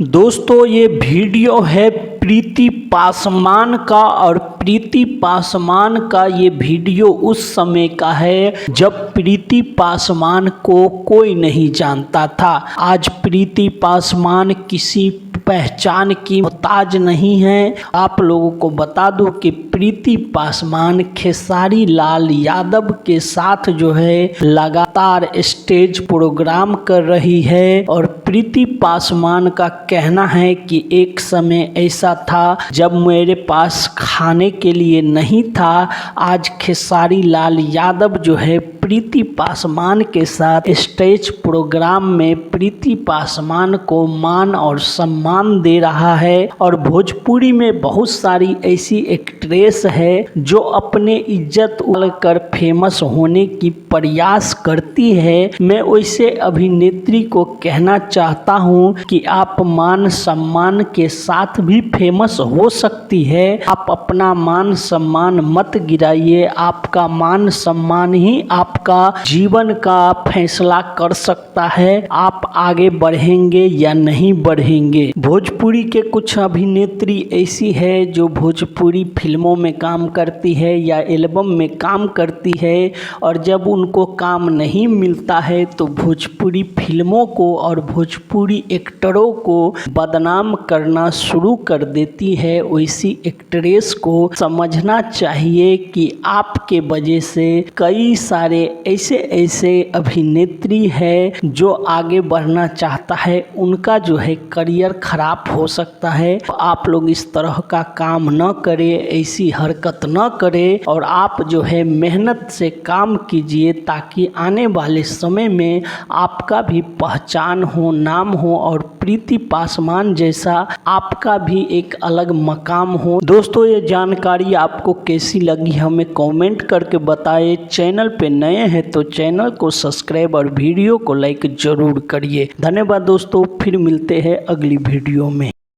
दोस्तों ये वीडियो है प्रीति पासवान का, और प्रीति पासवान का ये वीडियो उस समय का है जब प्रीति पासवान को कोई नहीं जानता था। आज प्रीति पासवान किसी पहचान की मोहताज नहीं है। आप लोगों को बता दूं कि प्रीति पासवान खेसारी लाल यादव के साथ जो है लगातार स्टेज प्रोग्राम कर रही है। और प्रीति पासवान का कहना है कि एक समय ऐसा था जब मेरे पास खाने के लिए नहीं था। आज खेसारी लाल यादव जो है प्रीति पासवान के साथ स्टेज प्रोग्राम में प्रीति पासवान को मान और सम्मान दे रहा है। और भोजपुरी में बहुत सारी ऐसी एक्ट्रेस है जो अपने इज्जत उड़कर फेमस होने की प्रयास करती है। मैं वैसे अभिनेत्री को कहना चाहता हूं कि आप मान सम्मान के साथ भी फेमस हो सकती है। आप अपना मान सम्मान मत गिराइए। आपका मान सम्मान ही आपका जीवन का फैसला कर सकता है, आप आगे बढ़ेंगे या नहीं बढ़ेंगे। भोजपुरी के कुछ अभिनेत्री ऐसी है जो भोजपुरी फिल्मों में काम करती है या एल्बम में काम करती है, और जब उनको काम नहीं मिलता है तो भोजपुरी फिल्मों को और भोजपुरी एक्टरों को बदनाम करना शुरू कर देती है। वैसी एक्ट्रेस को समझना चाहिए कि आपके वजह से कई सारे ऐसे अभिनेत्री है जो आगे बढ़ना चाहता है, उनका जो है करियर खराब हो सकता है। आप लोग इस तरह का काम न करें, ऐसी हरकत न करें, और आप जो है मेहनत से काम कीजिए ताकि आने वाले समय में आपका भी पहचान हो, नाम हो, और प्रीति पासवान जैसा आपका भी एक अलग मकाम हो। दोस्तों ये जानकारी आपको कैसी लगी हमें कमेंट करके बताएं। चैनल पे नए हैं तो चैनल को सब्सक्राइब और वीडियो को लाइक जरूर करिए। धन्यवाद दोस्तों, फिर मिलते हैं अगली वीडियो में।